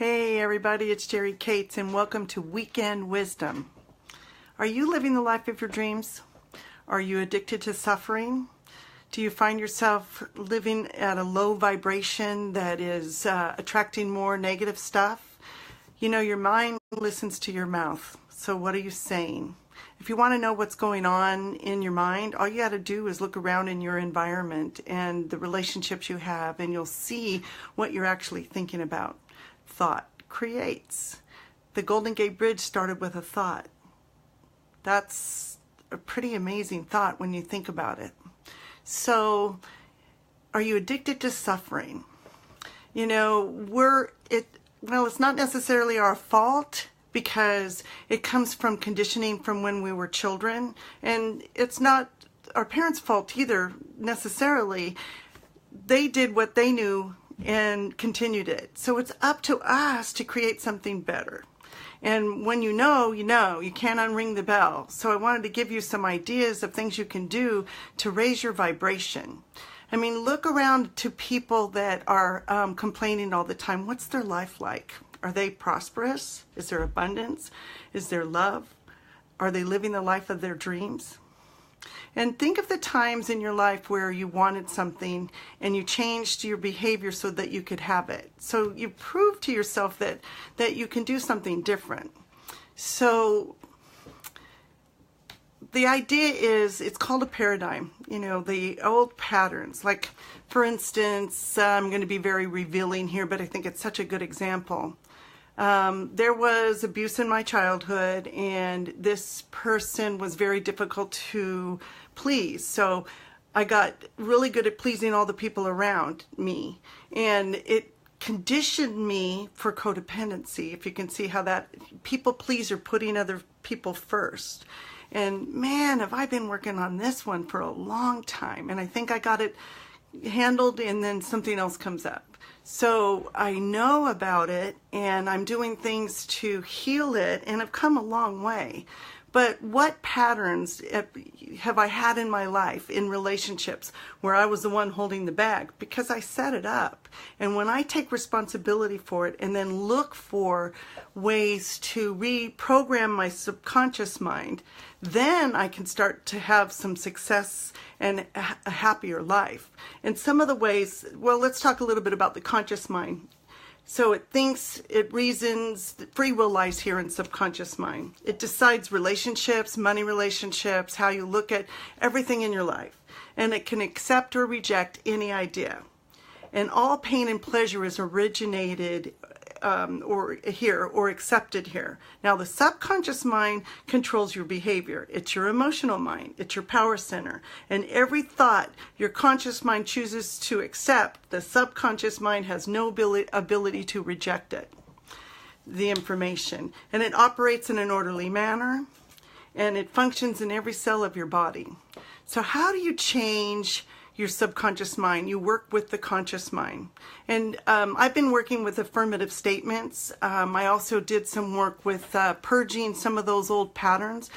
Hey everybody, it's Jeri Cates and welcome to Weekend Wisdom. Are you living the life of your dreams? Are you addicted to suffering? Do you find yourself living at a low vibration that is attracting more negative stuff? You know, your mind listens to your mouth. So what are you saying? If you want to know what's going on in your mind, all you got to do is look around in your environment and the relationships you have, and you'll see what you're actually thinking about. Thought creates. The Golden Gate Bridge started with a thought. That's a pretty amazing thought when you think about it. So, are you addicted to suffering? You know, it's not necessarily our fault because it comes from conditioning from when we were children, and it's not our parents' fault either necessarily. They did what they knew and continued it. So it's up to us to create something better. And when you know, you can't unring the bell. So I wanted to give you some ideas of things you can do to raise your vibration. I mean, look around to people that are complaining all the time. What's their life like? Are they prosperous? Is there abundance? Is there love? Are they living the life of their dreams? And think of the times in your life where you wanted something and you changed your behavior so that you could have it. So you proved to yourself that you can do something different. So the idea is, it's called a paradigm, the old patterns. Like, for instance, I'm going to be very revealing here, but I think it's such a good example. There was abuse in my childhood, and this person was very difficult to please. So I got really good at pleasing all the people around me, and it conditioned me for codependency. If you can see how that people pleaser, putting other people first. And man, have I been working on this one for a long time, and I think I got it handled, and then something else comes up. So I know about it, and I'm doing things to heal it, and I've come a long way. But what patterns have I had in my life in relationships where I was the one holding the bag? Because I set it up. And when I take responsibility for it and then look for ways to reprogram my subconscious mind, then I can start to have some success and a happier life. And some of the ways, well, let's talk a little bit about the conscious mind. So it thinks, it reasons, free will lies here in subconscious mind. It decides relationships, money relationships, how you look at everything in your life. And it can accept or reject any idea. And all pain and pleasure is originated or accepted here. Now the subconscious mind controls your behavior. It's your emotional mind. It's your power center. And every thought your conscious mind chooses to accept, the subconscious mind has no ability to reject it, the information. And it operates in an orderly manner, and it functions in every cell of your body. So how do you change your subconscious mind? You work with the conscious mind. And I've been working with affirmative statements. I also did some work with purging some of those old patterns.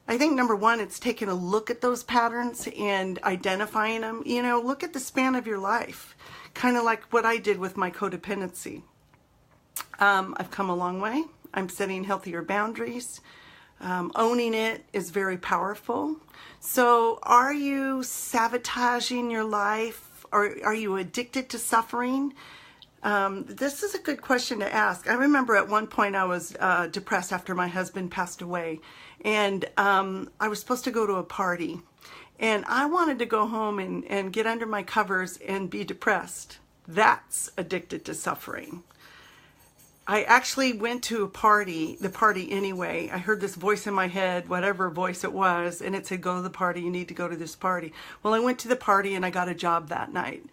I think number one, it's taking a look at those patterns and identifying them. Look at the span of your life, kind of like what I did with my codependency. I've come a long way. I'm setting healthier boundaries. Owning it is very powerful. So are you sabotaging your life? Or are you addicted to suffering? This is a good question to ask. I remember at one point I was depressed after my husband passed away. And I was supposed to go to a party. And I wanted to go home and get under my covers and be depressed. That's addicted to suffering. I actually went to the party anyway. I heard this voice in my head, whatever voice it was, and it said, go to the party, you need to go to this party. Well, I went to the party and I got a job that night.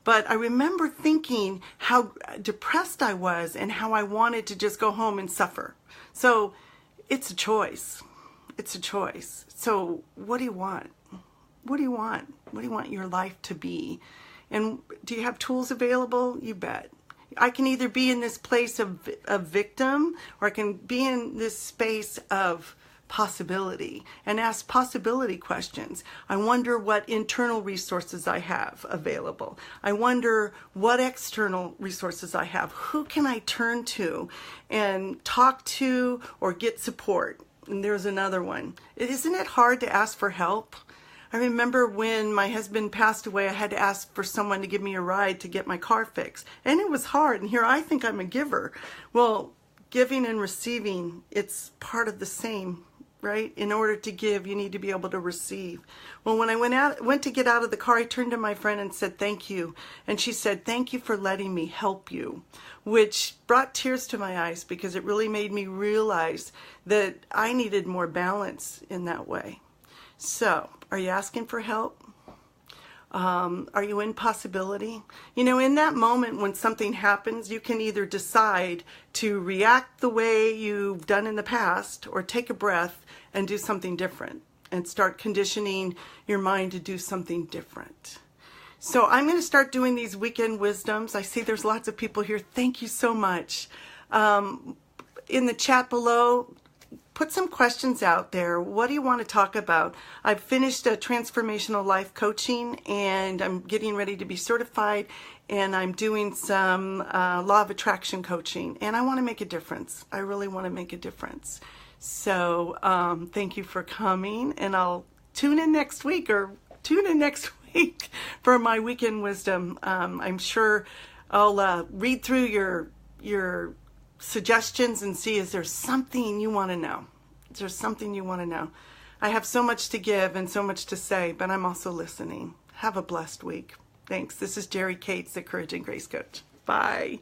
But I remember thinking how depressed I was and how I wanted to just go home and suffer. So it's a choice. It's a choice. So what do you want? What do you want? What do you want your life to be? And do you have tools available? You bet. I can either be in this place of victim, or I can be in this space of possibility and ask possibility questions. I wonder what internal resources I have available. I wonder what external resources I have. Who can I turn to and talk to or get support? And there's another one. Isn't it hard to ask for help? I remember when my husband passed away, I had to ask for someone to give me a ride to get my car fixed. And it was hard. And here I think I'm a giver. Well, giving and receiving, it's part of the same, right? In order to give, you need to be able to receive. Well, when I went to get out of the car, I turned to my friend and said, thank you. And she said, thank you for letting me help you, which brought tears to my eyes because it really made me realize that I needed more balance in that way. So, are you asking for help? Are you in possibility? You know, in that moment when something happens, you can either decide to react the way you've done in the past or take a breath and do something different and start conditioning your mind to do something different. So I'm going to start doing these weekend wisdoms. I see there's lots of people here. Thank you so much. In the chat below, put some questions out there. What do you want to talk about? I've finished a transformational life coaching and I'm getting ready to be certified, and I'm doing some law of attraction coaching, and I want to make a difference. I really want to make a difference. So thank you for coming, and I'll tune in next week for my weekend wisdom. I'm sure I'll read through your suggestions and see, is there something you want to know? Is there something you want to know? I have so much to give and so much to say, but I'm also listening. Have a blessed week. Thanks. This is Jeri Cates, the Courage and Grace Coach. Bye.